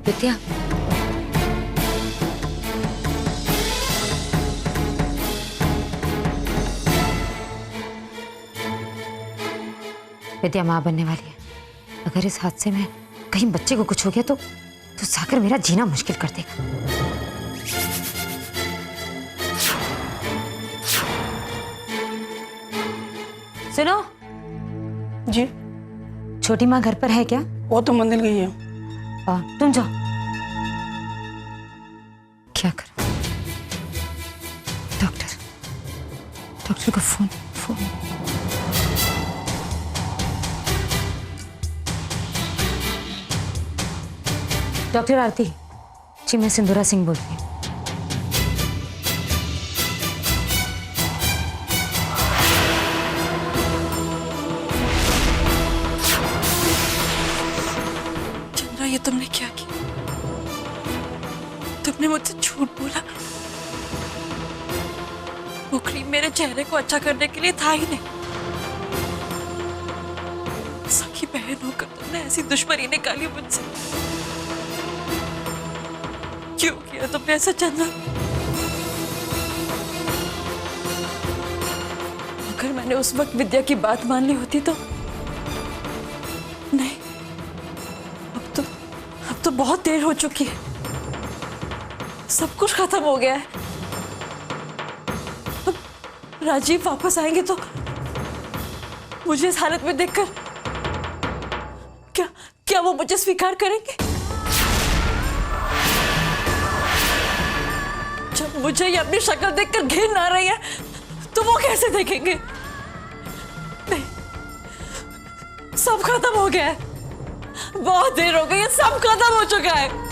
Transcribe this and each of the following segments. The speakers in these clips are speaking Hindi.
विद्या, विद्या माँ बनने वाली है। अगर इस हादसे में कहीं बच्चे को कुछ हो गया तो सागर मेरा जीना मुश्किल कर देगा। सुनो जी, छोटी माँ घर पर है क्या? वो तो मंदिर गई है। तुम जाओ। क्या कर? डॉक्टर को फोन। डॉक्टर आरती जी, मैं सिंदूरा सिंह बोल रही हूँ। चंद्रा, ये तुमने क्या किया? तुमने मुझसे झूठ बोला। वो क्रीम मेरे चेहरे को अच्छा करने के लिए था ही नहीं। सखी बहन होकर तुमने ऐसी दुश्मनी निकाली मुझसे। क्यों किया तुमने ऐसा चंद्रा? अगर मैंने उस वक्त विद्या की बात मान ली होती तो नहीं। अब तो बहुत देर हो चुकी है। सब कुछ खत्म हो गया है। अब राजीव वापस आएंगे तो मुझे इस हालत में देखकर क्या वो मुझे स्वीकार करेंगे? जब मुझे ये अपनी शक्ल देखकर घिन आ रही है तो वो कैसे देखेंगे? नहीं, सब खत्म हो गया है। बहुत देर हो गई है, सब खत्म हो चुका है।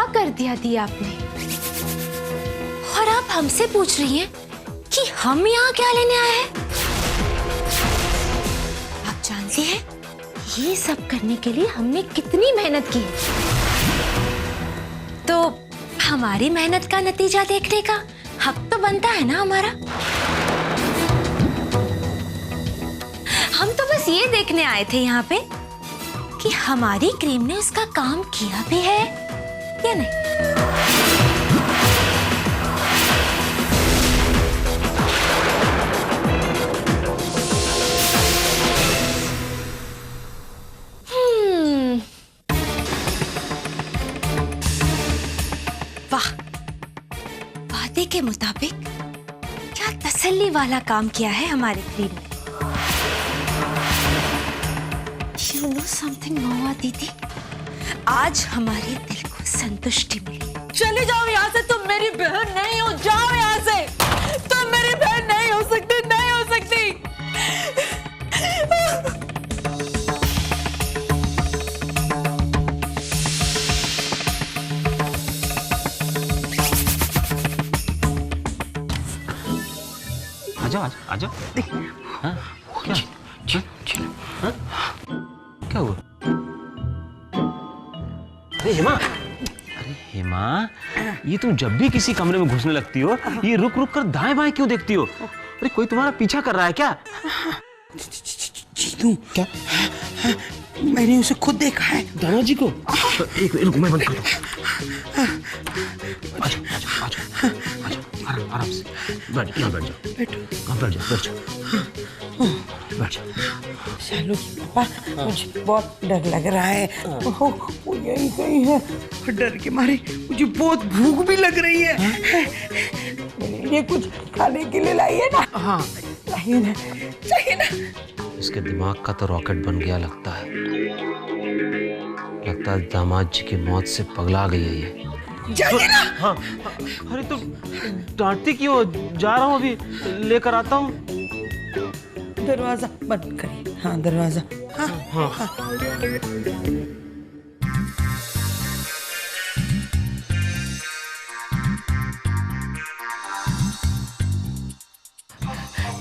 कर दिया दी आपने, और आप हमसे पूछ रही हैं कि हम यहाँ क्या लेने आए हैं? आप जानती हैं ये सब करने के लिए हमने कितनी मेहनत की है, तो हमारी मेहनत का नतीजा देखने का हक तो बनता है ना हमारा। हम तो बस ये देखने आए थे यहाँ पे कि हमारी क्रीम ने उसका काम किया भी है या नहीं। वाह, वादे के मुताबिक क्या तसल्ली वाला काम किया है हमारी क्रीम ने। You know something, महुआ दीदी, आज हमारे दिल को संतुष्टि मिली। चली जाओ यहाँ से, तुम मेरी बहन नहीं हो। जाओ यहाँ से, तुम मेरी बहन नहीं हो सकती, नहीं हो सकती। आजाओ आजाओ। हाँ? क्या हुआ? अरे हेमा, ये तुम जब भी किसी कमरे में घुसने लगती हो, ये रुक रुक कर दाएं बाएं क्यों देखती हो? अरे कोई तुम्हारा पीछा कर रहा है क्या? जीतू, क्या? मैंने उसे खुद देखा है। दादाजी को? एक मिनट, मैं बंद कर दूं। आजाओ, आराम से बैठ जाओ। बैठ जाओ। चलो पापा, मुझे बहुत डर लग रहा है। वो यही गई है, डर के मारे मुझे बहुत भूख भी लग रही है। मेरे लिए कुछ खाने के लिए लाइए ना। हाँ, चाहिए ना। इसके दिमाग का तो रॉकेट बन गया लगता है। लगता है दामाद जी की मौत से पगला गई है ये। चाहिए ना। हाँ, अरे तो डांटती क्यों? जा रहा हूँ, अभी लेकर आता हूँ। दरवाजा बंद करिए। हाँ दरवाजा, हाँ हाँ।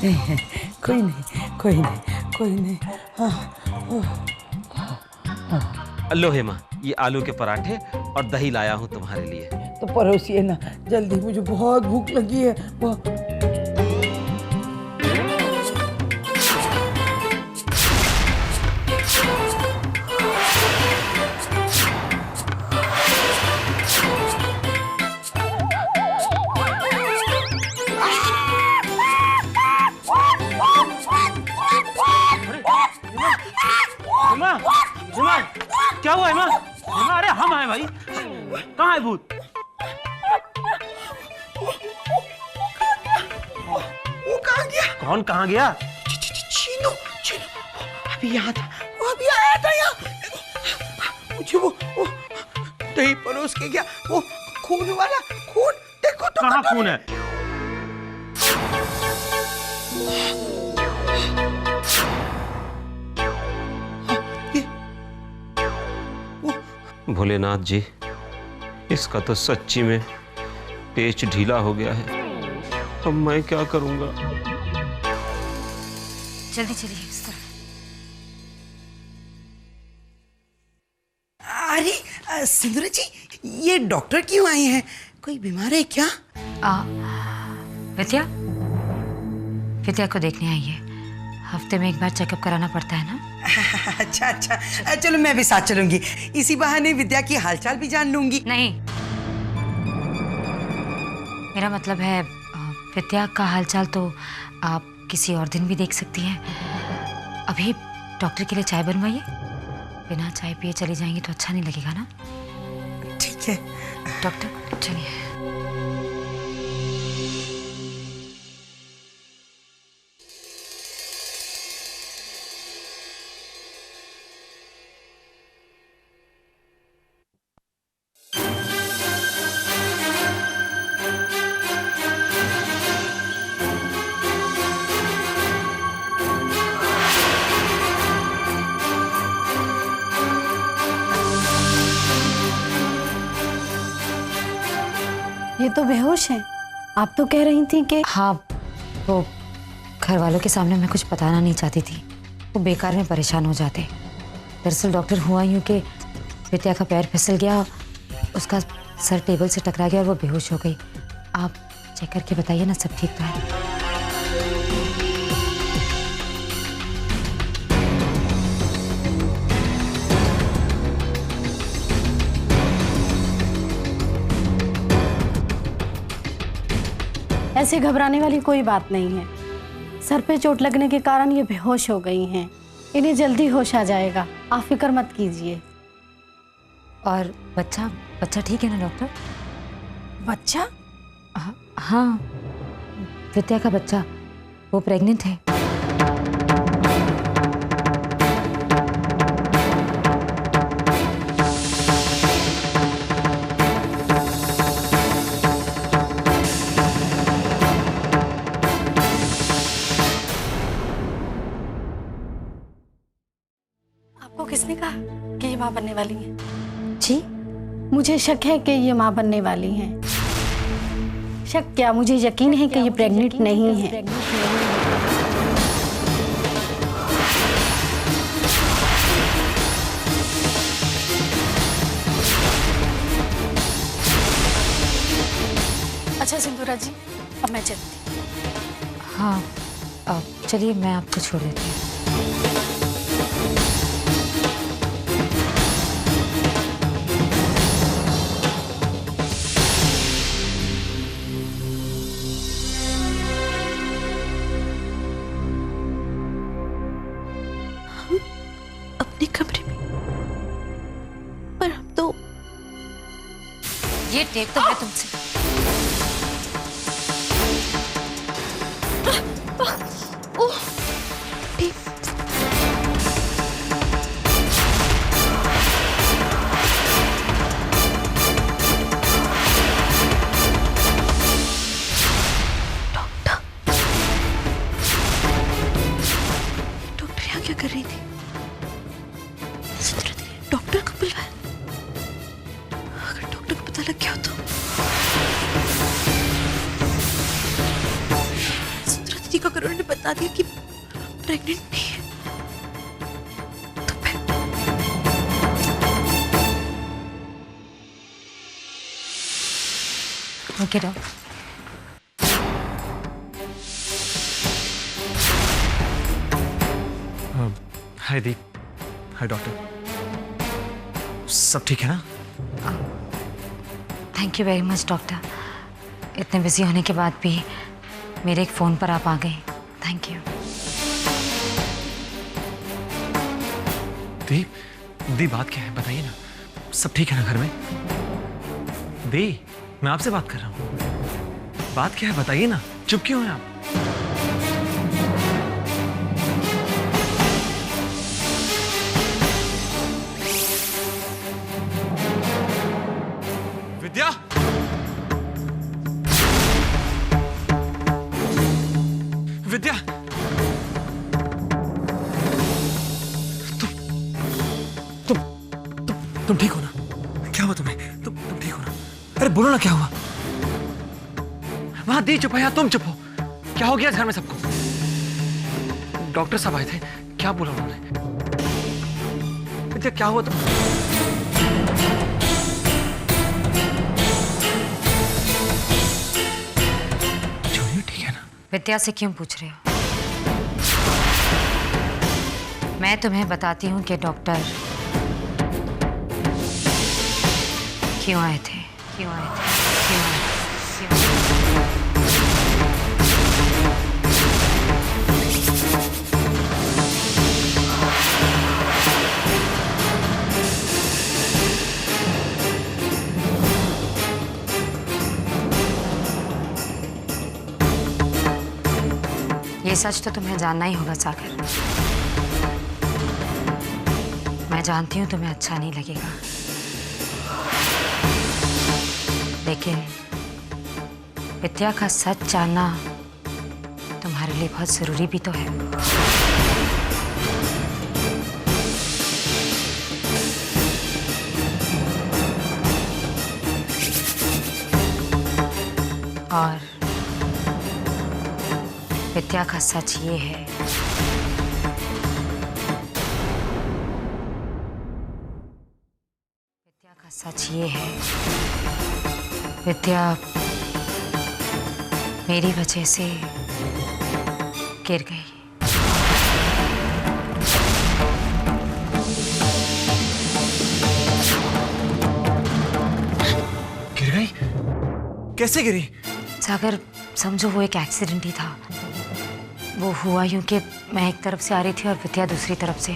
नहीं, कोई नहीं, कोई नहीं, कोई नहीं। लो हेमा, ये आलू के पराठे और दही लाया हूँ तुम्हारे लिए। तो परोसिए ना जल्दी, मुझे बहुत भूख लगी है। बहुत। हेमा, हेमा, क्या हुआ हेमा? हेमा, अरे हम आए भाई। कहाँ है भूत? वो कहाँ गया? कौन कहाँ गया? चीनू, चीनू अभी यहाँ था, वो अभी आया था यहाँ। मुझे वो दही परोस के गया, वो खून वाला खून, देखो तो। कहाँ खून है? भोलेनाथ जी, इसका तो सच्ची में पेच ढीला हो गया है। अब मैं क्या करूंगा? जल्दी चलिए इस तरफ। अरे सिंदूरा जी, ये डॉक्टर क्यों आए हैं? कोई बीमार है क्या? विद्या, विद्या को देखने आई है। हफ्ते में एक बार चेकअप कराना पड़ता है ना। अच्छा अच्छा, चलो मैं भी साथ चलूंगी। इसी बहाने विद्या की हालचाल भी जान लूंगी। नहीं, मेरा मतलब है विद्या का हालचाल तो आप किसी और दिन भी देख सकती हैं। अभी डॉक्टर के लिए चाय बनवाइए। बिना चाय पिए चली जाएंगी तो अच्छा नहीं लगेगा ना। ठीक है डॉक्टर, चलिए। ये तो बेहोश है। आप तो कह रही थी कि हाँ, वो घर वालों के सामने मैं कुछ बताना नहीं चाहती थी। वो बेकार में परेशान हो जाते। दरअसल डॉक्टर, हुआ यूँ कि विद्या का पैर फिसल गया, उसका सर टेबल से टकरा गया और वो बेहोश हो गई। आप चेक करके बताइए ना, सब ठीक तो है? ऐसे घबराने वाली कोई बात नहीं है। सर पे चोट लगने के कारण ये बेहोश हो गई हैं। इन्हें जल्दी होश आ जाएगा, आप फिक्र मत कीजिए। और बच्चा, बच्चा ठीक है ना डॉक्टर? बच्चा? हाँ, विद्या का बच्चा, वो प्रेग्नेंट है। आपको किसने कहा कि ये माँ बनने वाली है? जी, मुझे शक है कि ये माँ बनने वाली हैं। शक क्या, मुझे यकीन है कि ये प्रेग्नेंट नहीं है। अच्छा सिंदूरा जी, अब मैं चलती। हाँ, चलिए मैं आपको छोड़ देती हूँ। अपने कमरे में, पर हम तो ये टेप तो मैं तुमसे कर रही थी? सुंदरा दीदी डॉक्टर को बुलवाया? अगर डॉक्टर को पता लग गया तो सुंदरा दीदी को अगर उन्होंने बता दिया कि प्रेग्नेंट नहीं है तो फिर okay doctor. Hi Deep. Hi doctor. सब ठीक है ना? Thank you very much doctor, इतने बिजी होने के बाद भी मेरे एक फ़ोन पर आप आ गए, थैंक यू। दी दी बात क्या है बताइए ना, सब ठीक है ना घर में? दी मैं आपसे बात कर रहा हूँ, बात क्या है बताइए ना, चुप क्यों हैं आप? विद्या विद्या तुम ठीक हो ना? क्या हुआ तुम्हें? तुम ठीक हो ना? अरे बोलो ना क्या हुआ? वहां दी चुप है या तुम चुप हो? क्या हो गया घर में सबको? डॉक्टर साहब आए थे, क्या बोला उन्होंने? विद्या क्या हुआ तुम? जूनियर ठीक है ना? विद्या से क्यों पूछ रहे हो? मैं तुम्हें बताती हूँ कि डॉक्टर क्यों आए थे, क्यों आए थे, क्यों आए थे, क्यों आए थे। ये सच तो तुम्हें जानना ही होगा सागर। मैं जानती हूँ तुम्हें अच्छा नहीं लगेगा, लेकिन विद्या का सच जानना तुम्हारे लिए बहुत जरूरी भी तो है। और विद्या का सच ये है विद्या मेरी वजह से गिर गई। गिर गई? कैसे गिरी? सागर समझो वो एक एक्सीडेंट ही था। वो हुआ यूं कि मैं एक तरफ से आ रही थी और विद्या दूसरी तरफ से।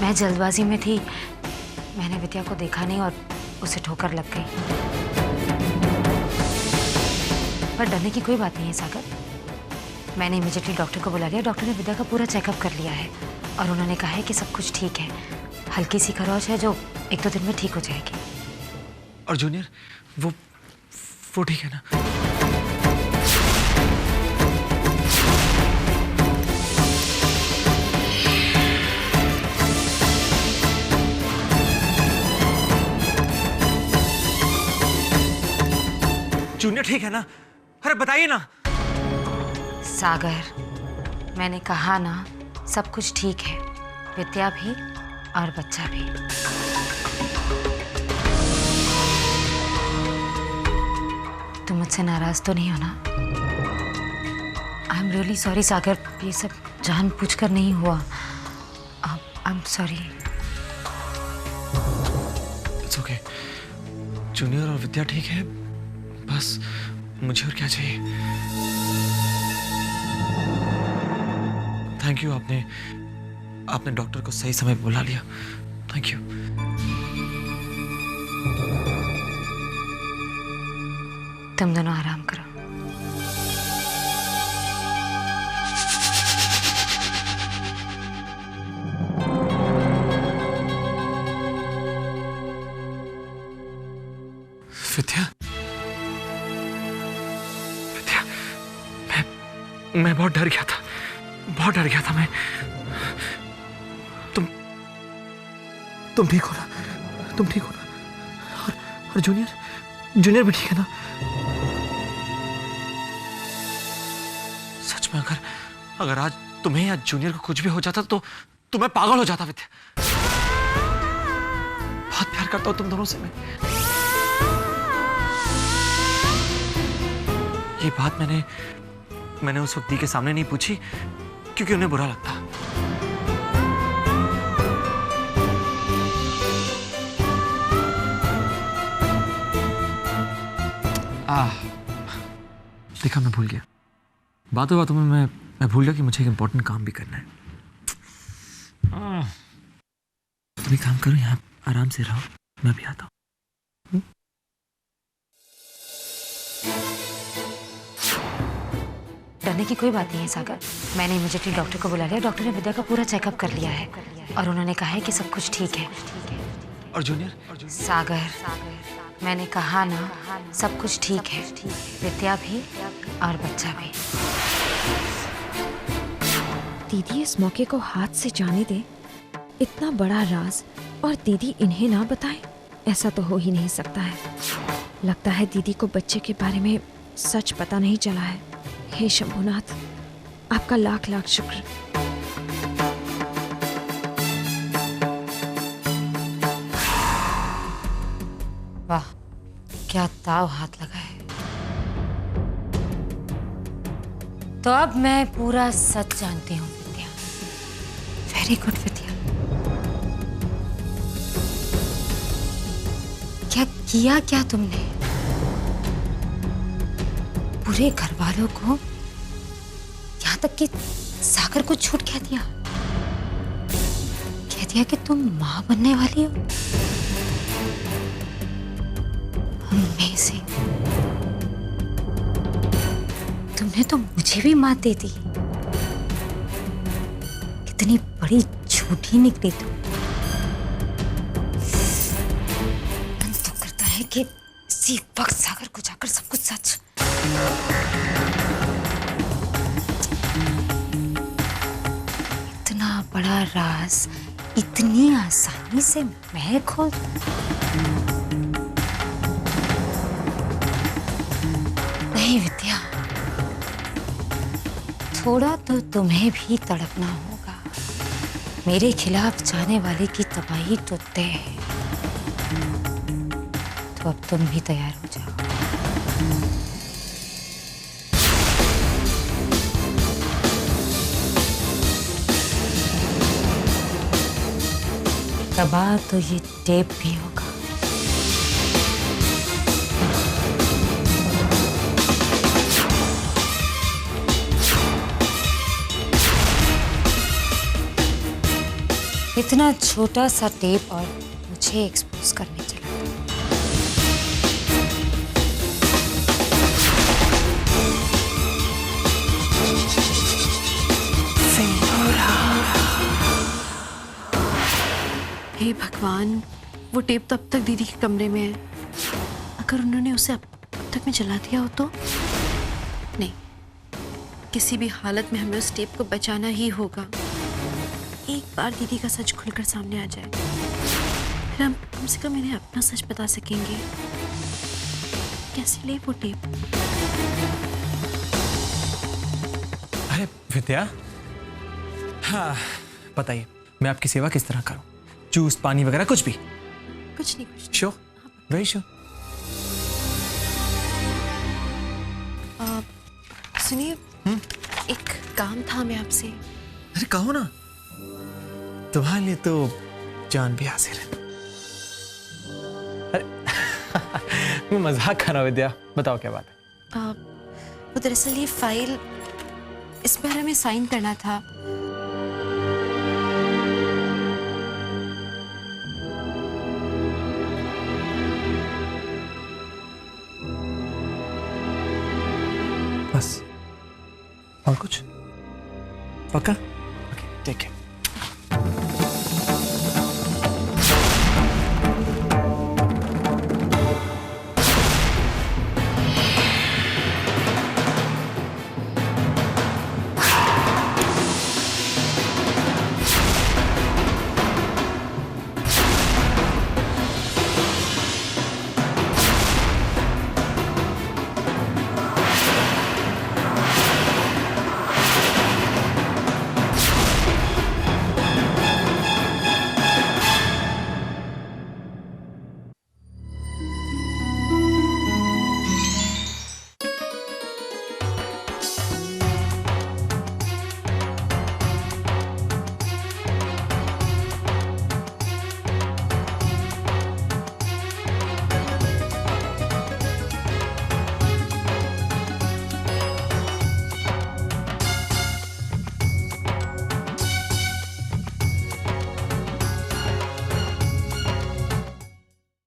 मैं जल्दबाजी में थी, मैंने विद्या को देखा नहीं और उसे ठोकर लग गई। पर डरने की कोई बात नहीं है सागर। मैंने इमीडिएटली डॉक्टर को बुला लिया। डॉक्टर ने विद्या का पूरा चेकअप कर लिया है और उन्होंने कहा है कि सब कुछ ठीक है। हल्की सी खरोच है जो 1-2 दिन में ठीक हो जाएगी। और जूनियर वो ठीक है ना? जूनियर ठीक है ना? अरे बताइए ना। सागर मैंने कहा ना, सब कुछ ठीक है, विद्या भी और बच्चा भी। तुम मुझसे नाराज तो नहीं हो ना? आई एम रियली सॉरी सागर, ये सब जानबूझकर नहीं हुआ। I am sorry. It's okay. Junior और विद्या ठीक है, बस मुझे और क्या चाहिए? थैंक यू, आपने डॉक्टर को सही समय बुला लिया। Thank you. तुम दोनों आराम करो। विद्या, मैं बहुत डर गया था, बहुत डर गया था मैं। तुम ठीक हो ना? तुम ठीक हो ना? और जूनियर भी ठीक है ना? सच में अगर आज तुम्हें या जूनियर को कुछ भी हो जाता तो मैं पागल हो जाता विद्या। बहुत प्यार करता हूं तुम दोनों से मैं। ये बात मैंने उस वक्त दी के सामने नहीं पूछी क्योंकि उन्हें बुरा लगता। देखा, मैं भूल गया। बातों में मैं भूल गया कि मुझे एक इंपॉर्टेंट काम भी करना है। तुम एक काम करो, यहाँ आराम से रहो, मैं भी आता हूँ। डरने की कोई बात नहीं है सागर। मैंने इमीडिएटली डॉक्टर को बुला लिया। डॉक्टर ने विद्या का पूरा चेकअप कर लिया है और उन्होंने कहा है कि सब कुछ ठीक है। और जूनियर? सागर, मैंने कहा ना, सब कुछ ठीक है। विद्या भी और बच्चा भी। दीदी इस मौके को हाथ से जाने दे। इतना बड़ा राज और दीदी इन्हें ना बताए, ऐसा तो हो ही नहीं सकता है। लगता है दीदी को बच्चे के बारे में सच पता नहीं चला है। हे शंभुनाथ, आपका लाख लाख शुक्र। वाह, क्या ताव हाथ लगा है। तो अब मैं पूरा सच जानती हूँ विद्या। वेरी गुड विद्या। क्या किया तुमने? पूरे घर वालों को, यहाँ तक कि सागर को झूठ कह दिया। कह दिया कि तुम मां बनने वाली हो। अमेजिंग। तुमने तो मुझे भी मात दे दी। कितनी बड़ी झूठी निकली तुम। मन तो करता है कि इसी वक्त सागर को जाकर सब कुछ सच। इतना बड़ा राज इतनी आसानी से मैं खोल दूं? नहीं विद्या, थोड़ा तो तुम्हें भी तड़पना होगा। मेरे खिलाफ जाने वाले की तबाही तो तय है। तो अब तुम भी तैयार हो जाओ। तबाह तो ये टेप भी होगा। इतना छोटा सा टेप और मुझे एक्सपोज करने चला हे भगवान, वो टेप तो अब तक दीदी के कमरे में है। अगर उन्होंने उसे अब तक में जला दिया हो तो? नहीं, किसी भी हालत में हमें उस टेप को बचाना ही होगा। एक बार दीदी का सच खुलकर सामने आ जाए, फिर हम कम से कम इन्हें अपना सच बता सकेंगे। कैसे ले वो टेप? अरे विद्या, हाँ बताइए, मैं आपकी सेवा किस तरह करूं? जूस, पानी वगैरह कुछ भी? कुछ नहीं। Sure, very sure. सुनिए, एक काम था मैं आपसे। अरे कहो ना, तुम्हारे लिए तो जान भी हाजिर है। अरे मैं मजाक कर रहा हूं विद्या, बताओ क्या बात है? वो दरअसल ये फाइल, इस पर हमें साइन करना था। बस, और कुछ? पक्का? Okay, take care.